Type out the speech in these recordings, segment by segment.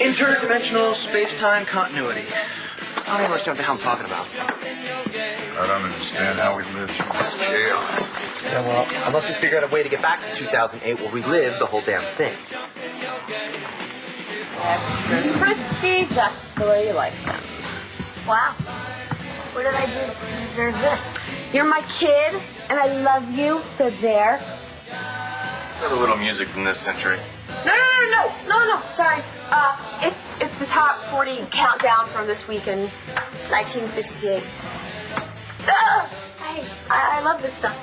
Interdimensional space-time continuity. I don't even understand what the hell I'm talking about. I don't understand how we live through this chaos. Yeah, well, unless we figure out a way to get back to 2008, we'll relive the whole damn thing. Extra crispy, just the way you like them. Wow. What did I do to deserve this? You're my kid, and I love you, so there. Got a little music from this century. No, sorry. It's the top 40 countdown from this week in 1968. I love this stuff.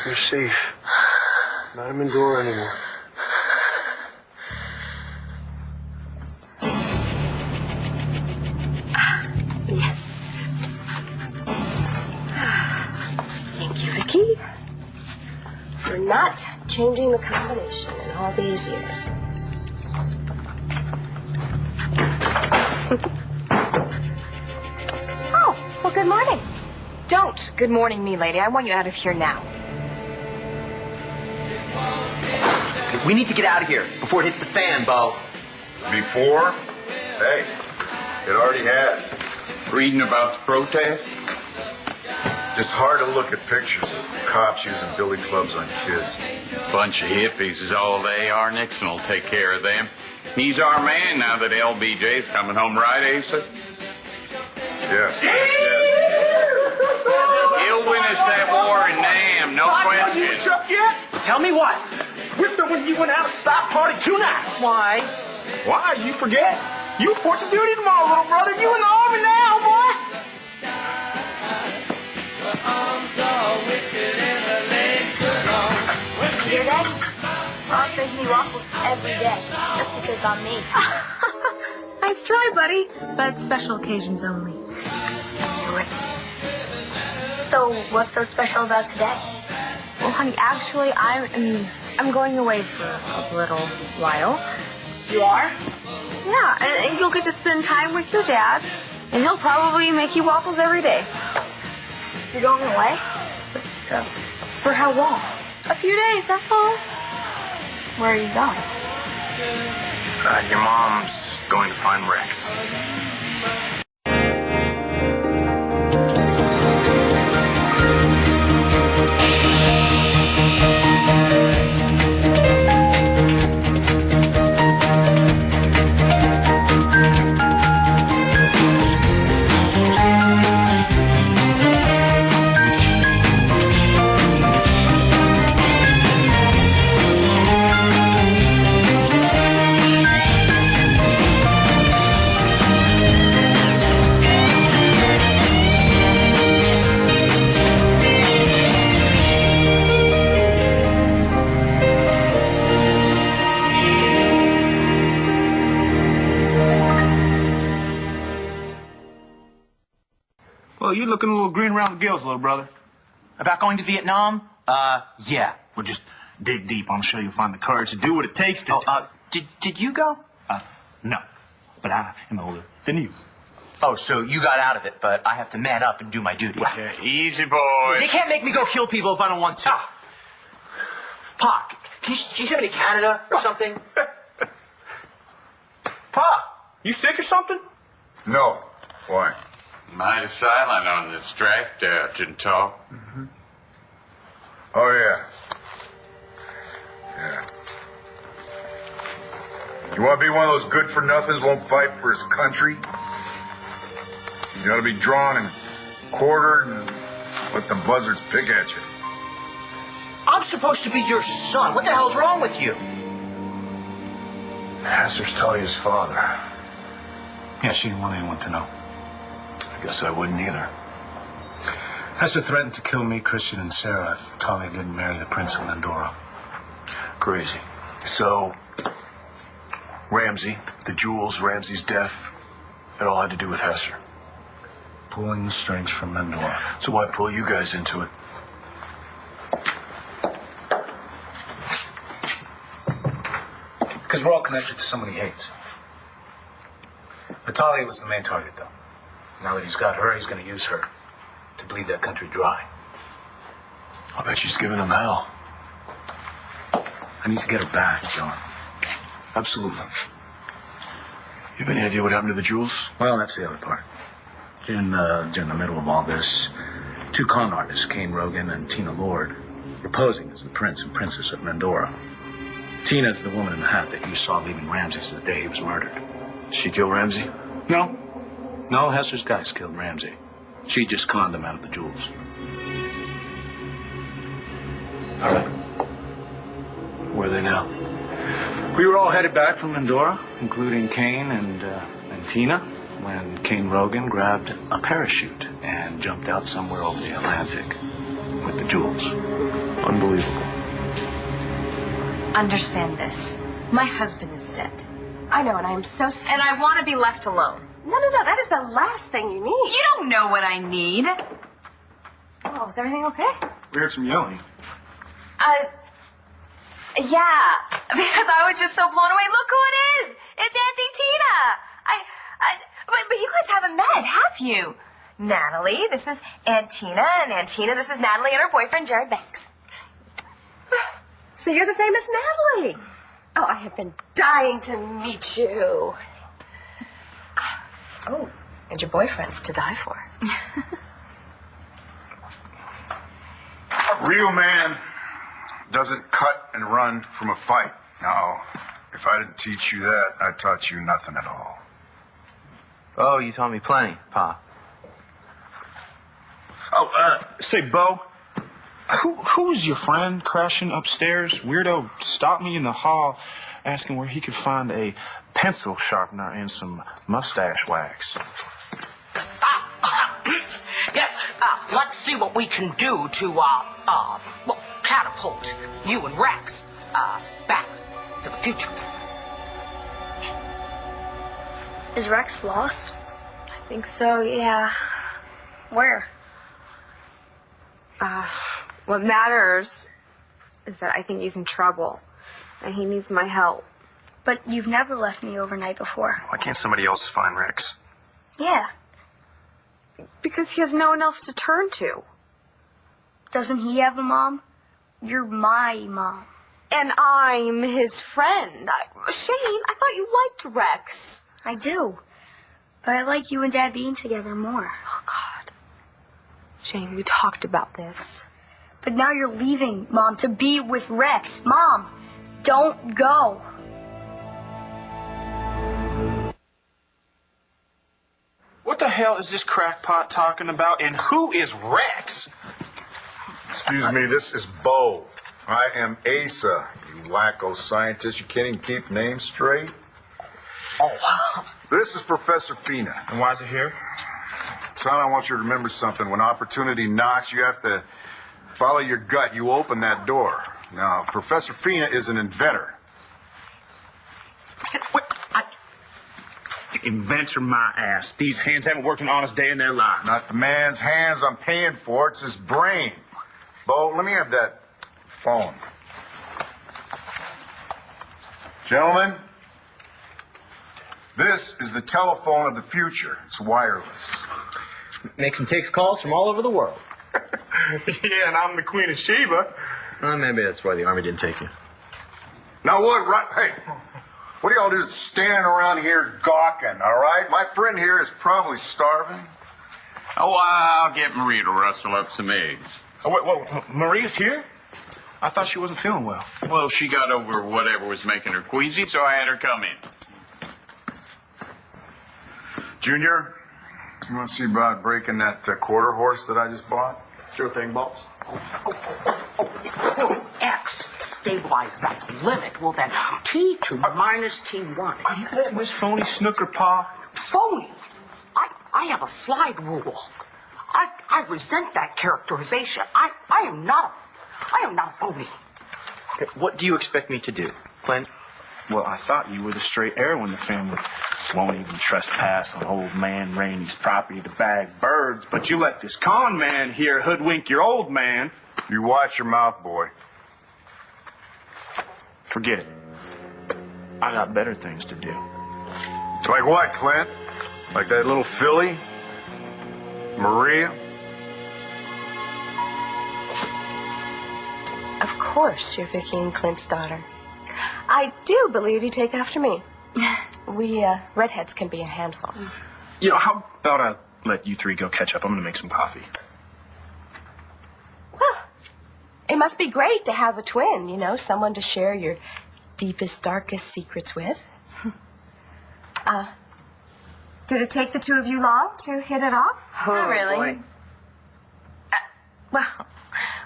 You're safe. Not in the door anymore. Yes. Thank you, Vicky. For not changing the combination in all these years. Oh, well, good morning. Don't good morning me, lady. I want you out of here now. We need to get out of here before it hits the fan, Bo. Before? Hey, it already has. Reading about the protest? Just hard to look at pictures of cops using billy clubs on kids. Bunch of hippies is all they are. Nixon will take care of them. He's our man now that LBJ's coming home, right, Asa? Yeah. He'll win us that war in Nam, no question. You Chuck yet? Tell me what? Whipped her when you went out to stop party 2 nights. Why? Why? You forget? You report to duty tomorrow, little brother. You in the army now, boy. Dear Daddy, Mom's making me waffles every day, just because I'm me. Nice try, buddy. But special occasions only. So, what's so special about today? Well, honey, actually, I'm going away for a little while. You are? Yeah, and you'll get to spend time with your dad, and he'll probably make you waffles every day. You're going away? For how long? A few days, that's all. Where are you going? Your mom's going to find Rex. Well, you looking a little green around the gills, little brother. About going to Vietnam? Yeah. Well, just dig deep. I'm sure you'll find the courage to do what it takes to... Did you go? No. But I am older than you. Oh, so you got out of it, but I have to man up and do my duty. Yeah, easy, boy. They can't make me go kill people if I don't want to. Pa, do you send me to Canada or something? Pa, you sick or something? No. Why? Mighty silent on this draft out, didn't talk. Mm-hmm. Oh, yeah. Yeah. You want to be one of those good-for-nothings won't fight for his country? You ought to be drawn and quartered and let the buzzards pick at you. I'm supposed to be your son. What the hell's wrong with you? Astor's Talia's father. Yeah, she didn't want anyone to know. I guess I wouldn't either. Hester threatened to kill me, Christian, and Sarah if Talia didn't marry the Prince of Mandora. Crazy. So, Ramsey, the jewels, Ramsey's death, it all had to do with Hester. Pulling the strings from Mandora. So why pull you guys into it? Because we're all connected to someone he hates. Talia was the main target, though. Now that he's got her, he's going to use her to bleed that country dry. I bet she's giving him hell. I need to get her back, John. Absolutely. You have any idea what happened to the jewels? Well, that's the other part. During the middle of all this, two con artists, Kane Rogan and Tina Lord, were posing as the Prince and Princess of Mandora. Tina's the woman in the hat that you saw leaving Ramsey's the day he was murdered. Did she kill Ramsey? No, Hester's guys killed Ramsey. She just conned him out of the jewels. All right. Where are they now? We were all headed back from Mandora, including Kane and Tina, when Kane Rogan grabbed a parachute and jumped out somewhere over the Atlantic with the jewels. Unbelievable. Understand this. My husband is dead. I know, and I am so sorry. And I want to be left alone. No, that is the last thing you need. You don't know what I need. Oh, is everything okay? We heard some yelling. Yeah, because I was just so blown away. Look who it is! It's Auntie Tina! But you guys haven't met, have you? Natalie, this is Aunt Tina, and Aunt Tina, this is Natalie and her boyfriend, Jared Banks. So you're the famous Natalie. Oh, I have been dying to meet you. Oh, and your boyfriend's to die for. A real man doesn't cut and run from a fight. Now, if I didn't teach you that, I taught you nothing at all. Oh, you taught me plenty, Pa. Oh, say, Bo, who's your friend crashing upstairs? Weirdo stopped me in the hall asking where he could find a pencil sharpener and some mustache wax. Yes, let's see what we can do to, catapult you and Rex, back to the future. Is Rex lost? I think so, yeah. Where? What matters is that I think he's in trouble, and he needs my help. But you've never left me overnight before. Why can't somebody else find Rex? Yeah. Because he has no one else to turn to. Doesn't he have a mom? You're my mom. And I'm his friend. Shane, I thought you liked Rex. I do. But I like you and Dad being together more. Oh, God. Shane, we talked about this. But now you're leaving, Mom, to be with Rex. Mom, don't go. What the hell is this crackpot talking about? And who is Rex? Excuse me, this is Bo. I am Asa, you wacko scientist. You can't even keep names straight. Oh, This is Professor Fina. And why is it here? Son, I want you to remember something. When opportunity knocks, you have to follow your gut. You open that door. Now, Professor Fina is an inventor. What? Inventor my ass. These hands haven't worked an honest day in their lives. Not the man's hands I'm paying for, it's his brain. Bo, let me have that phone. Gentlemen, this is the telephone of the future. It's wireless. Makes and takes calls from all over the world. Yeah, and I'm the Queen of Sheba. Maybe that's why the Army didn't take you. Now what, right? Hey, what do y'all do standing around here gawking, all right? My friend here is probably starving. Oh, I'll get Marie to rustle up some eggs. Oh, wait, Maria's here? I thought she wasn't feeling well. Well, she got over whatever was making her queasy, so I had her come in. Junior, you want to see about breaking that quarter horse that I just bought? Sure thing, boss. X stabilizes at the limit. Well, then T2 minus T1. You got this phony snooker, Pa? Phony. I have a slide rule. I resent that characterization. I am not a phony. Okay, what do you expect me to do, Clint? Well, I thought you were the straight arrow in the family. Won't even trespass on old man Rainey's property to bag birds, but you let this con man here hoodwink your old man. You watch your mouth, boy. Forget it. I got better things to do. Like what, Clint? Like that little filly? Maria? Of course, you're Vicky and Clint's daughter. I do believe you take after me. We, redheads can be a handful. You know, how about I let you three go catch up? I'm gonna make some coffee. Well, it must be great to have a twin, you know, someone to share your deepest, darkest secrets with. Did it take the two of you long to hit it off? Not really. Boy. Well,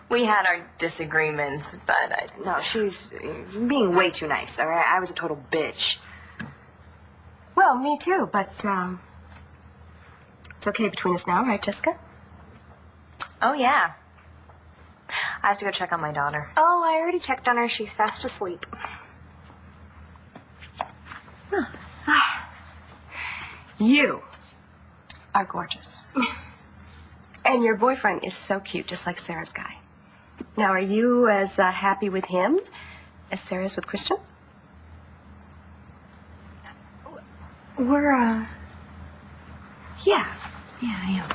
we had our disagreements, but No, she's being way too nice, all right? I was a total bitch. Well, me too, but, it's okay between us now, right, Jessica? oh yeah. I have to go check on my daughter. Oh, I already checked on her. She's fast asleep. You are gorgeous. And your boyfriend is so cute, just like Sarah's guy. Now, are you as happy with him as Sarah is with Christian? We're, Yeah. yeah, I am.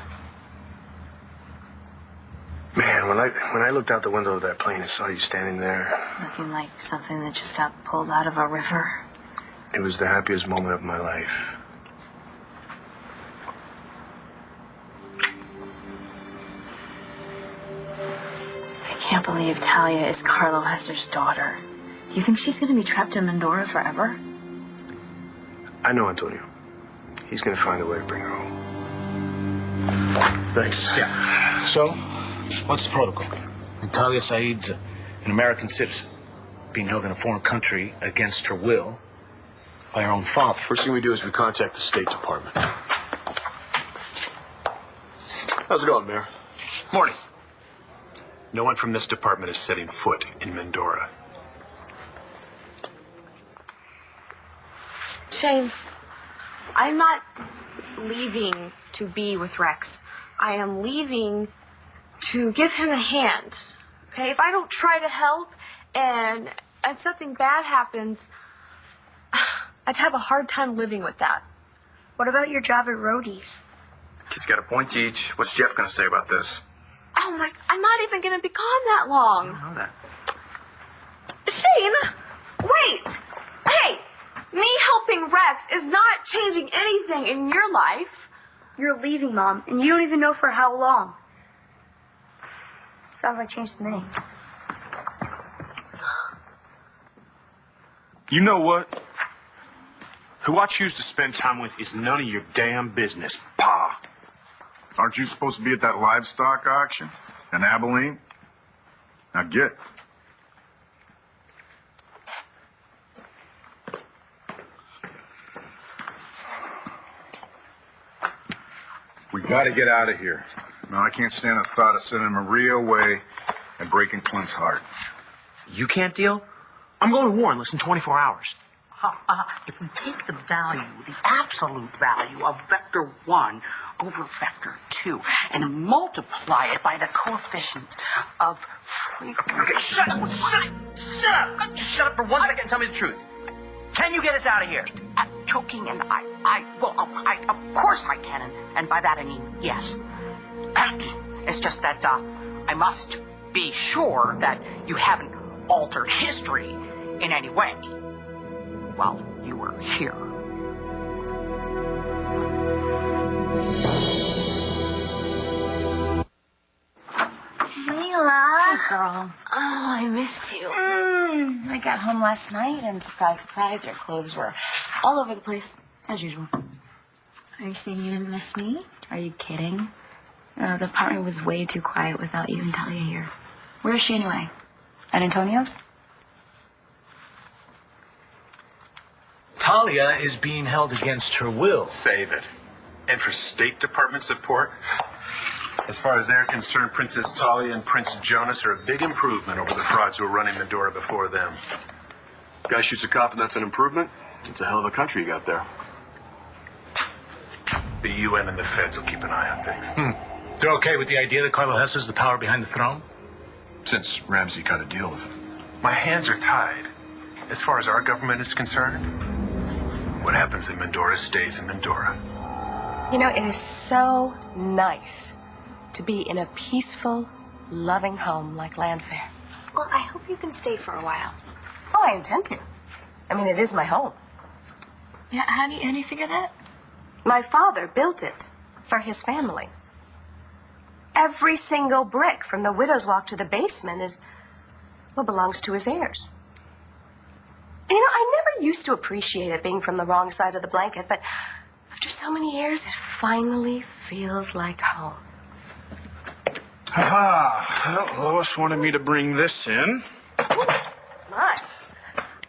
Man, when I looked out the window of that plane and saw you standing there, Looking like something that just got pulled out of a river. it was the happiest moment of my life. I can't believe Talia is Carlo Hester's daughter. Do you think she's going to be trapped in Mindora forever? I know Antonio. He's gonna find a way to bring her home. Thanks. Yeah. So, what's the protocol? Natalia Said's an American citizen, being held in a foreign country against her will by her own father. First thing we do is we contact the State Department. How's it going, Mayor? Morning. No one from this department is setting foot in Mindora. Shane, I'm not leaving to be with Rex. I am leaving to give him a hand. Okay, if I don't try to help and something bad happens, I'd have a hard time living with that. What about your job at Roadie's? Kid's got a point each. What's Jeff gonna say about this? Oh my, I'm not even gonna be gone that long. I know that. Shane, wait! Hey, me helping Rex is not changing anything in your life. You're leaving, Mom, and you don't even know for how long. Sounds like change to me. You know what? Who I choose to spend time with is none of your damn business, Pa. Aren't you supposed to be at that livestock auction in Abilene? Now get. We gotta get out of here. No, I can't stand the thought of sending Maria away and breaking Clint's heart. You can't deal? I'm going to war in less than 24 hours. If we take the value, the absolute value of vector 1 over vector 2 and multiply it by the coefficient of frequency. Okay, shut up! Shut up! Just shut up for 1 second and tell me the truth. Can you get us out of here? Choking and of course I can, and by that I mean yes. It's just that I must be sure that you haven't altered history in any way while you were here. Layla. Hey, girl. Oh, I missed you. I got home last night, and surprise, surprise, your clothes were all over the place, as usual. Are you saying you didn't miss me? Are you kidding? No, the apartment was way too quiet without you and Talia here. Where is she anyway? At Antonio's? Talia is being held against her will. Save it. And for State Department support, As far as they're concerned, Princess Talia and Prince Jonas are a big improvement over the frauds who were running Medora before them. Guy shoots a cop and that's an improvement? It's a hell of a country you got there. The UN and the feds will keep an eye on things. They're okay with the idea that Carlo Hesser's the power behind the throne? Since Ramsey cut a deal with him. My hands are tied. As far as our government is concerned, what happens in Medora stays in Medora. You know, it is so nice to be in a peaceful, loving home like Landfair. Well, I hope you can stay for a while. Oh, I intend to. I mean, it is my home. Yeah, how do you figure that? My father built it for his family. Every single brick from the widow's walk to the basement belongs to his heirs. And, you know, I never used to appreciate it being from the wrong side of the blanket, but after so many years, it finally feels like home. Ha-ha. Well, Lois wanted me to bring this in. My,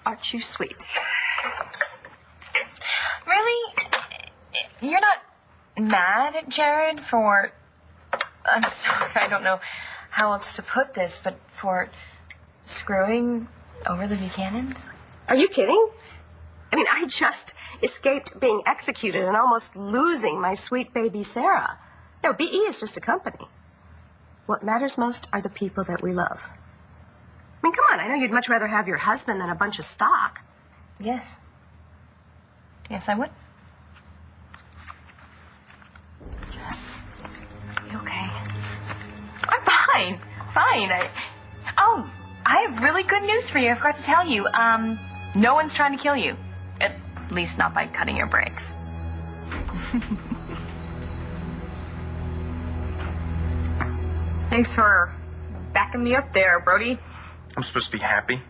aren't you sweet? Really? You're not mad at Jared for... I'm sorry, I don't know how else to put this, but for screwing over the Buchanans? Are you kidding? I mean, I just escaped being executed and almost losing my sweet baby Sarah. No, BE is just a company. What matters most are the people that we love. I mean, come on, I know you'd much rather have your husband than a bunch of stock. Yes. Yes, I would. Yes. You okay? I'm fine. Fine. I have really good news for you. I forgot to tell you. No one's trying to kill you. At least not by cutting your brakes. Thanks for backing me up there, Brody. I'm supposed to be happy.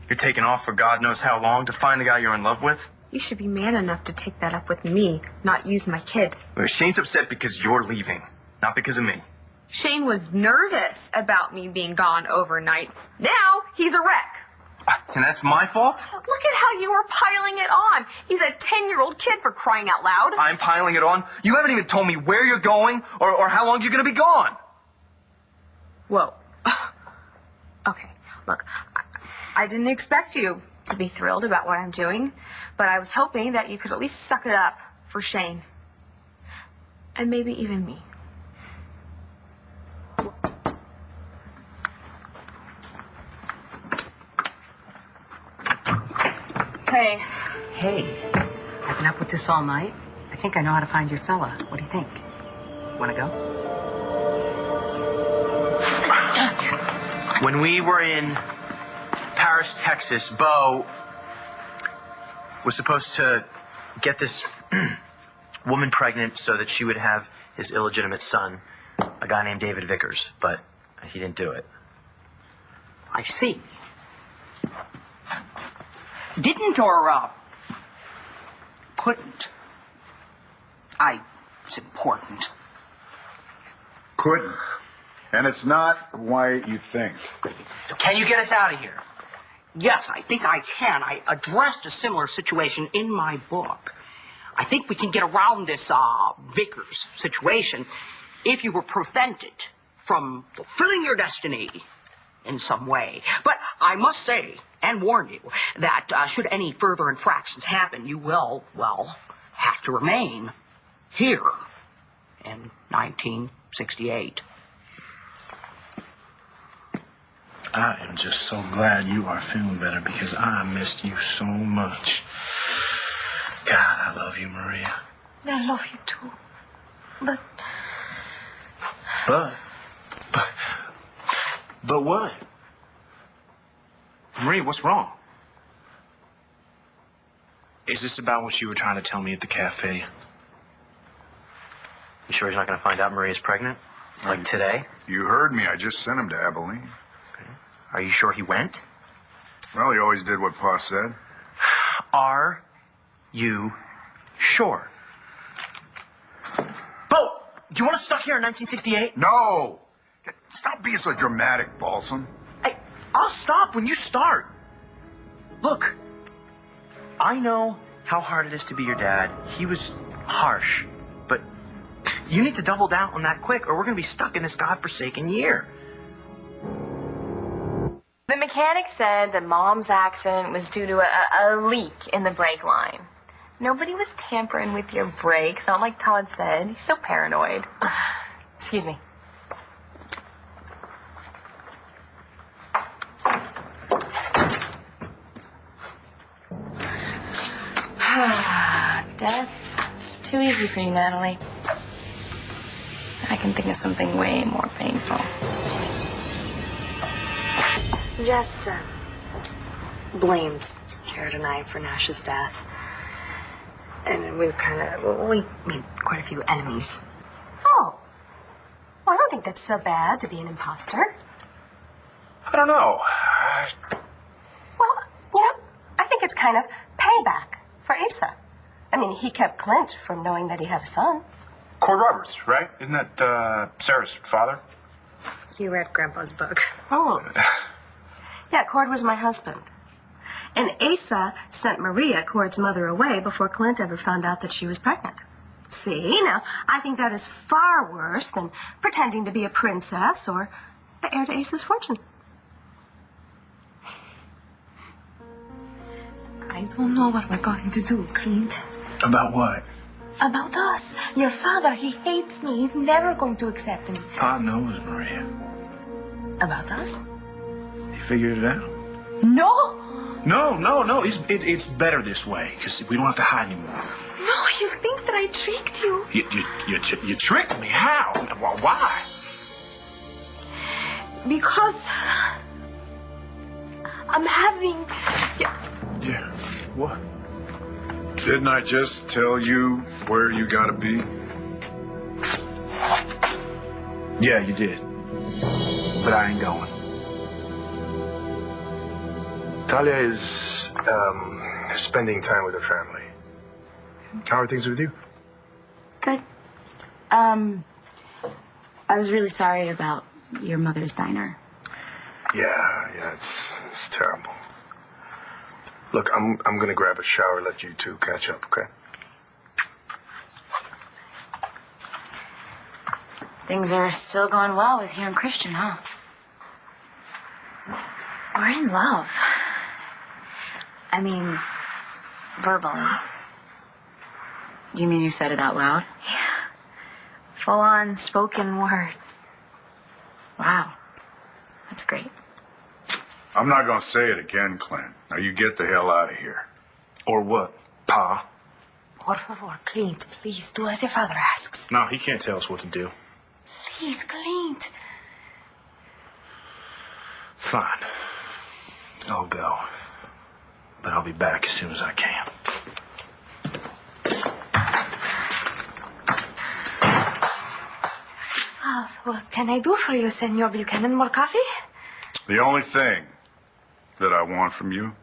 You're taking off for God knows how long to find the guy you're in love with. You should be man enough to take that up with me, not use my kid. Shane's upset because you're leaving, not because of me. Shane was nervous about me being gone overnight. Now he's a wreck. And that's my fault? Look at how you were piling it on. He's a 10-year-old kid, for crying out loud. I'm piling it on? You haven't even told me where you're going or how long you're going to be gone. Whoa. Okay, look, I didn't expect you to be thrilled about what I'm doing, but I was hoping that you could at least suck it up for Shane. And maybe even me. Hey. Hey, I've been up with this all night. I think I know how to find your fella. What do you think? Want to go? When we were in Paris, Texas, Bo was supposed to get this woman pregnant so that she would have his illegitimate son, a guy named David Vickers, but he didn't do it. I see. Didn't or couldn't. It's important. Couldn't. And it's not why you think. Can you get us out of here? Yes, I think I can. I addressed a similar situation in my book. I think we can get around this Vickers situation if you were prevented from fulfilling your destiny in some way. But I must say and warn you that should any further infractions happen, you will, well, have to remain here in 1968. I am just so glad you are feeling better because I missed you so much. God, I love you, Maria. I love you too. But what? Maria, what's wrong? Is this about what you were trying to tell me at the cafe? You sure he's not going to find out Maria's pregnant? Like today? You heard me. I just sent him to Abilene. Okay. Are you sure he went? Well, he always did what Pa said. Are you sure? Bo, do you want us stuck here in 1968? No! Stop being so dramatic, Balsam. I'll stop when you start. Look, I know how hard it is to be your dad. He was harsh, but You need to double down on that quick, or we're going to be stuck in this godforsaken year. The mechanic said that Mom's accident was due to a leak in the brake line. Nobody was tampering with your brakes, not like Todd said. He's so paranoid. Excuse me. Death. It's too easy for you, Natalie. I can think of something way more painful. Jess blames Jared and I for Nash's death. And we made quite a few enemies. Oh. Well, I don't think that's so bad to be an imposter. I don't know. Well, I think it's kind of payback for Asa. I mean, he kept Clint from knowing that he had a son. Cord Roberts, right? Isn't that Sarah's father? You read Grandpa's book. Oh. Yeah, Cord was my husband. And Asa sent Maria, Cord's mother, away before Clint ever found out that she was pregnant. See, now, I think that is far worse than pretending to be a princess or the heir to Asa's fortune. I don't know what we're going to do, Clint. About what? About us. Your father, he hates me. He's never going to accept me. God knows, Maria. About us? You figured it out? No! No. It's better this way, because we don't have to hide anymore. No, you think that I tricked you? You tricked me? How? Why? Because I'm having... Yeah. What? Didn't I just tell you where you gotta be? Yeah, you did. But I ain't going. Talia is spending time with her family. How are things with you? Good. I was really sorry about your mother's diner. Yeah, it's terrible. Look, I'm gonna grab a shower, let you two catch up, okay? Things are still going well with you and Christian, huh? We're in love. I mean, verbally. You mean you said it out loud? Yeah. Full-on spoken word. Wow. That's great. I'm not gonna say it again, Clint. Now you get the hell out of here. Or what, Pa? Por favor, Clint, please do as your father asks. No, he can't tell us what to do. Please, Clint. Fine. I'll go. But I'll be back as soon as I can. What can I do for you, Senor Buchanan? More coffee? The only thing that I want from you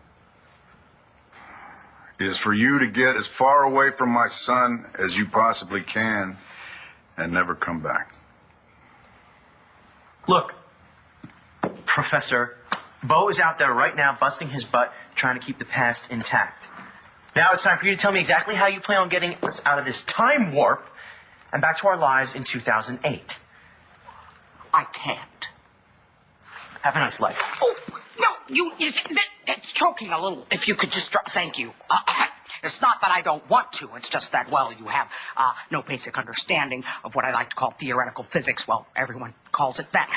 is for you to get as far away from my son as you possibly can and never come back. Look, Professor, Bo is out there right now busting his butt trying to keep the past intact. Now it's time for you to tell me exactly how you plan on getting us out of this time warp and back to our lives in 2008. I can't. Have a nice life. Oh, no, it's choking a little. If you could just thank you. It's not that I don't want to. It's just that, well, you have no basic understanding of what I like to call theoretical physics. Well, everyone calls it that.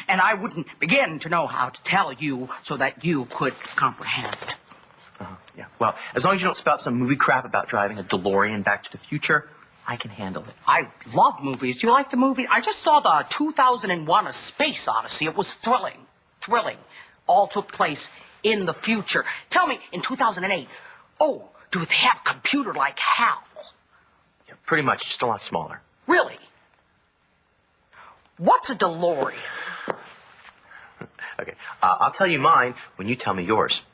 And I wouldn't begin to know how to tell you so that you could comprehend. Yeah, well, as long as you don't spout some movie crap about driving a DeLorean back to the future, I can handle it. I love movies. Do you like the movie? I just saw the 2001 A Space Odyssey. It was thrilling. Thrilling. All took place in the future. Tell me, in 2008, do they have a computer like HAL? Yeah, pretty much, just a lot smaller. Really? What's a DeLorean? Okay, I'll tell you mine when you tell me yours.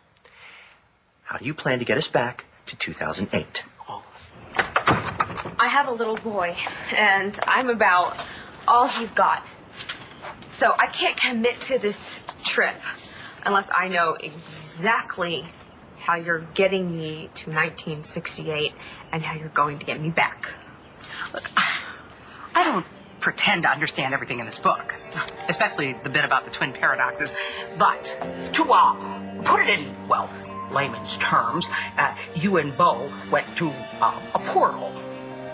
How do you plan to get us back to 2008? I have a little boy, and I'm about all he's got. So I can't commit to this trip unless I know exactly how you're getting me to 1968 and how you're going to get me back. Look, I don't pretend to understand everything in this book, especially the bit about the twin paradoxes. But to put it in, well, layman's terms, you and Bo went through a portal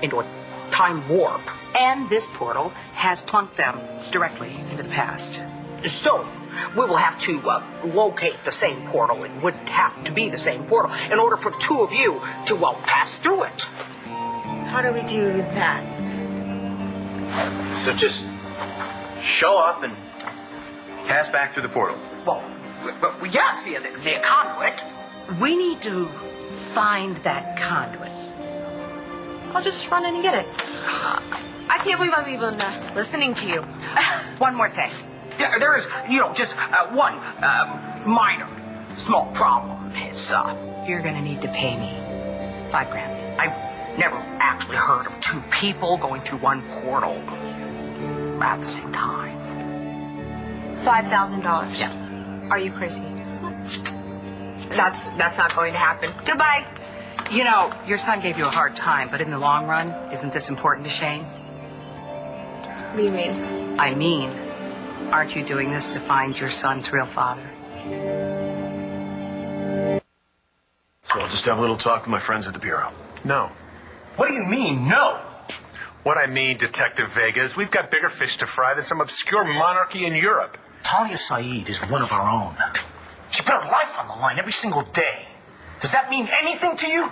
into a time warp, and this portal has plunked them directly into the past. So, we will have to locate the same portal. It would have to be the same portal in order for the two of you to, pass through it. How do we do that? So just show up and pass back through the portal. Well, yes, via the conduit. We need to find that conduit. I'll just run in and get it. I can't believe I'm even listening to you. One more thing. There is, just one minor, small problem. It's, you're gonna need to pay me $5,000. I've never actually heard of two people going through one portal at the same time. $5,000. Yeah. Are you crazy? That's not going to happen. Goodbye. Your son gave you a hard time, but in the long run, isn't this important to Shane? What do you mean? I mean, aren't you doing this to find your son's real father? So I'll just have a little talk with my friends at the Bureau. No. What do you mean, no? What I mean, Detective Vega, is we've got bigger fish to fry than some obscure monarchy in Europe. Talia Saeed is one of our own. She put her life on the line every single day. Does that mean anything to you?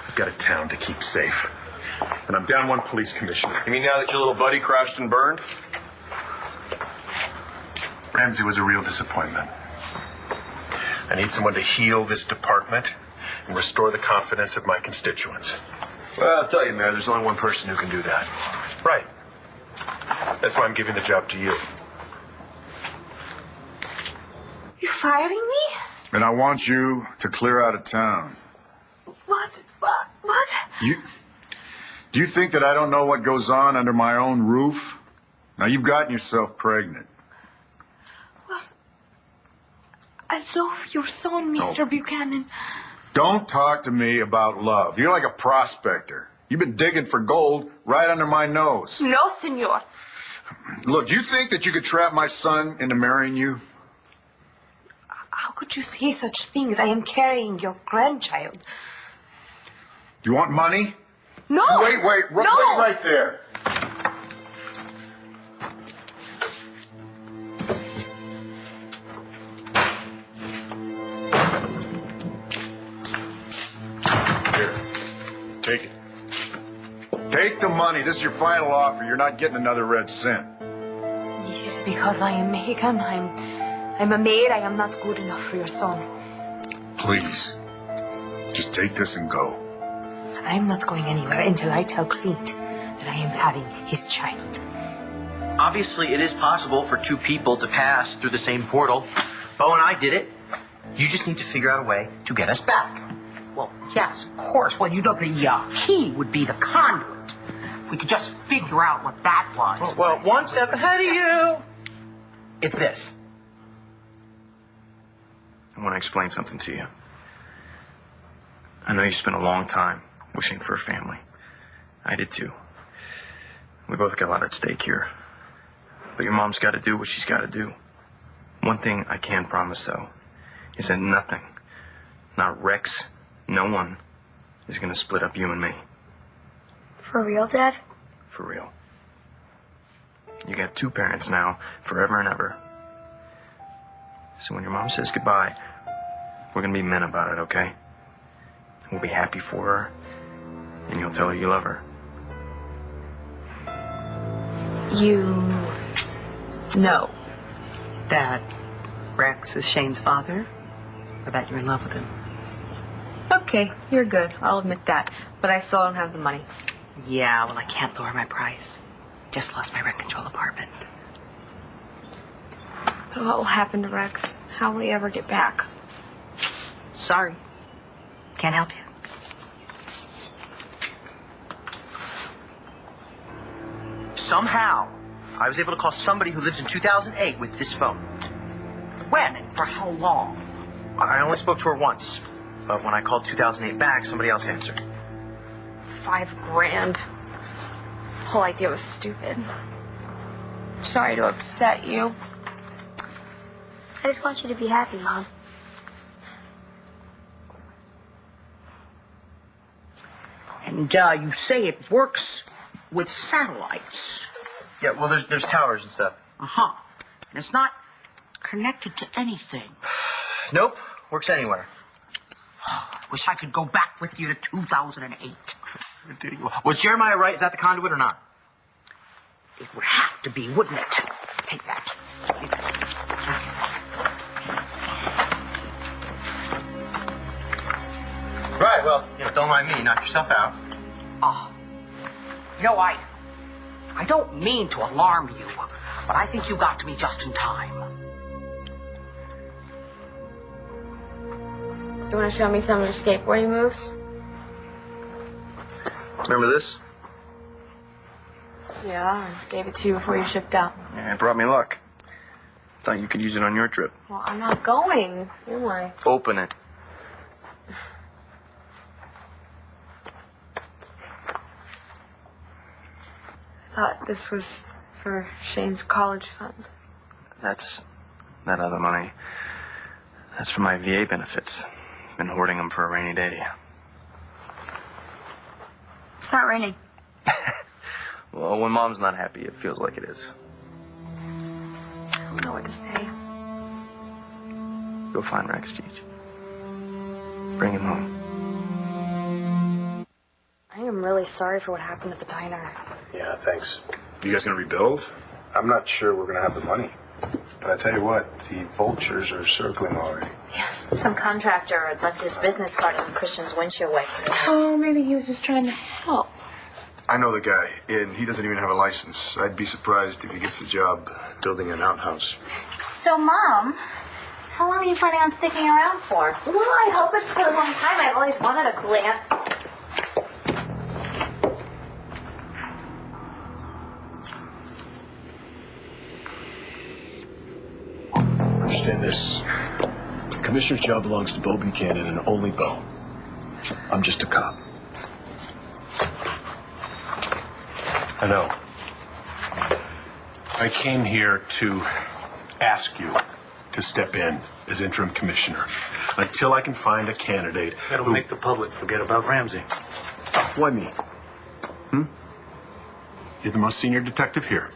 I've got a town to keep safe. And I'm down one police commissioner. You mean now that your little buddy crashed and burned? Ramsey was a real disappointment. I need someone to heal this department and restore the confidence of my constituents. Well, I'll tell you, Mayor, there's only one person who can do that. Right. That's why I'm giving the job to you. You firing me? And I want you to clear out of town. What? Do you think that I don't know what goes on under my own roof? Now, you've gotten yourself pregnant. Well, I love your son, Mr. Buchanan. Don't talk to me about love. You're like a prospector. You've been digging for gold right under my nose. No, senor. Look, do you think that you could trap my son into marrying you? How could you say such things? I am carrying your grandchild. Do you want money? No! Wait right there. Here, take it. Take the money. This is your final offer. You're not getting another red cent. This is because I am Mexican. I'm a maid. I am not good enough for your son. Please, just take this and go. I am not going anywhere until I tell Clint that I am having his child. Obviously, it is possible for two people to pass through the same portal. Bo and I did it. You just need to figure out a way to get us back. Well, yes, of course. Well, the key would be the conduit. We could just figure out what that was. Well, one step ahead of you. It's this. I want to explain something to you. I know you spent a long time wishing for a family. I did too. We both got a lot at stake here. But your mom's got to do what she's got to do. One thing I can promise, though, is that nothing, not Rex, no one, is going to split up you and me. For real, Dad? For real. You got two parents now, forever and ever. So when your mom says goodbye, we're going to be men about it, okay? We'll be happy for her, and you'll tell her you love her. You know That Rex is Shane's father? Or that you're in love with him? Okay, you're good. I'll admit that. But I still don't have the money. Yeah, well, I can't lower my price. Just lost my rent control apartment. What will happen to Rex? How will he ever get back? Sorry. Can't help you. Somehow, I was able to call somebody who lives in 2008 with this phone. When and for how long? I only spoke to her once. But when I called 2008 back, somebody else answered. $5,000. whole idea was stupid. Sorry to upset you. I just want you to be happy, Mom. And you say it works with satellites. Yeah, well, there's towers and stuff. Uh-huh. And it's not connected to anything. Nope, works anywhere. Wish I could go back with you to 2008. Was Jeremiah right? Is that the conduit or not? It would have to be, wouldn't it? Take that. Right, well, don't mind me. Knock yourself out. Oh. I don't mean to alarm you, but I think you got to me just in time. Do you want to show me some of your skateboarding moves? Remember this? Yeah, I gave it to you before you shipped out. Yeah, it brought me luck. Thought you could use it on your trip. Well, I'm not going. Don't worry. Open it. I thought this was for Shane's college fund. That other money. That's for my VA benefits. Been hoarding them for a rainy day. It's not raining. Well, when Mom's not happy, it feels like it is. I don't know what to say. Go find Rex, Cheech. Bring him home. I am really sorry for what happened at the diner. Yeah, thanks. You guys gonna rebuild? I'm not sure we're gonna have the money. But I tell you what, the vultures are circling already. Yes, some contractor had left his business card on Christian's windshield wiper. Oh, maybe he was just trying to help. I know the guy, and he doesn't even have a license. I'd be surprised if he gets the job building an outhouse. So, Mom, how long are you planning on sticking around for? Well, I hope it's for a long time. I've always wanted a cool aunt. Understand this. The commissioner's job belongs to Bo Buchanan and only Bo. I'm just a cop. I know. I came here to ask you to step in as interim commissioner until I can find a candidate. That'll make the public forget about Ramsey. Why me? You're the most senior detective here.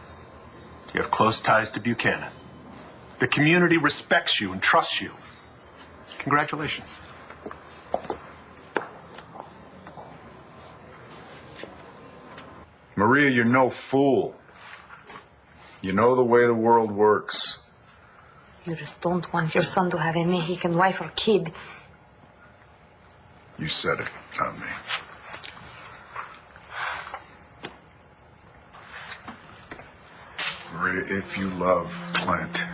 You have close ties to Buchanan. The community respects you and trusts you. Congratulations. Maria, you're no fool. You know the way the world works. You just don't want your son to have a Mexican wife or kid. You said it, not me. Maria, if you love Clint,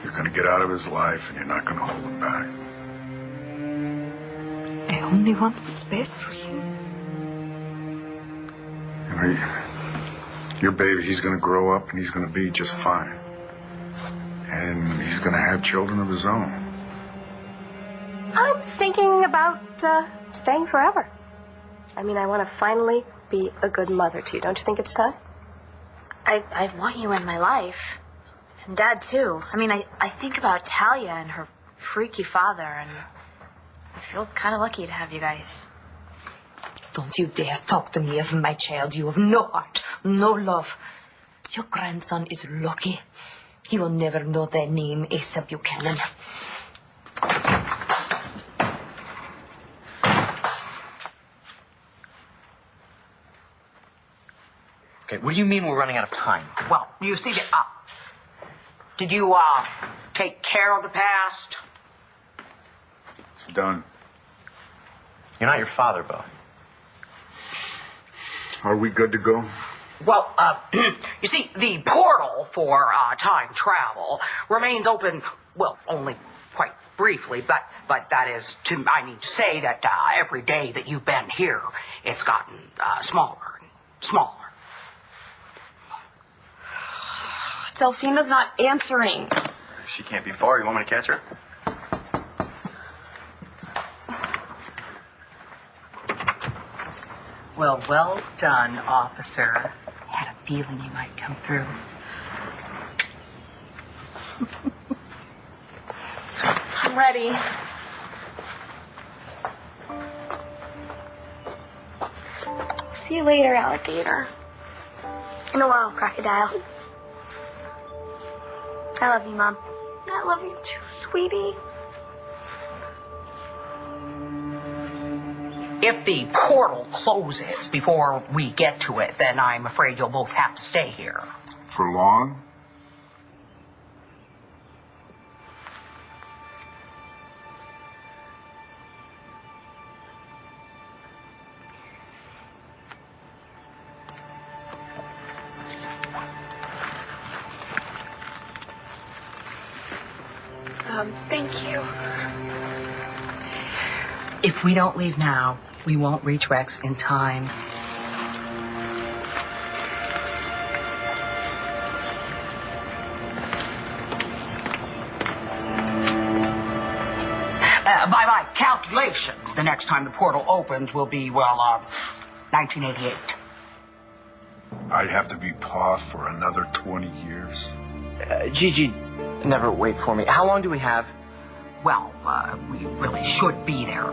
you're going to get out of his life and you're not going to hold him back. I only want what's best for him. You know, your baby, he's going to grow up and he's going to be just fine. And he's going to have children of his own. I'm thinking about staying forever. I mean, I want to finally be a good mother to you. Don't you think it's time? I want you in my life. And Dad, too. I mean, I think about Talia and her freaky father, and I feel kind of lucky to have you guys. Don't you dare talk to me of my child. You have no heart, no love. Your grandson is lucky. He will never know the name Asa Buchanan. Okay, what do you mean we're running out of time? Well, you see, did you take care of the past? It's done. You're not your father, Bo. Are we good to go? Well, you see, the portal for time travel remains open, well, only quite briefly, but that is, I need to say that every day that you've been here, it's gotten smaller and smaller. Delphina's not answering. She can't be far. You want me to catch her? Well, well done, officer. I had a feeling you might come through. I'm ready. See you later, alligator. In a while, crocodile. I love you, Mom. I love you too, sweetie. If the portal closes before we get to it, then I'm afraid you'll both have to stay here. For long? Thank you. If we don't leave now, we won't reach Rex in time. By my calculations, the next time the portal opens will be, 1988. I'd have to be paw for another 20 years. Gigi, never wait for me. How long do we have? Well, we really should be there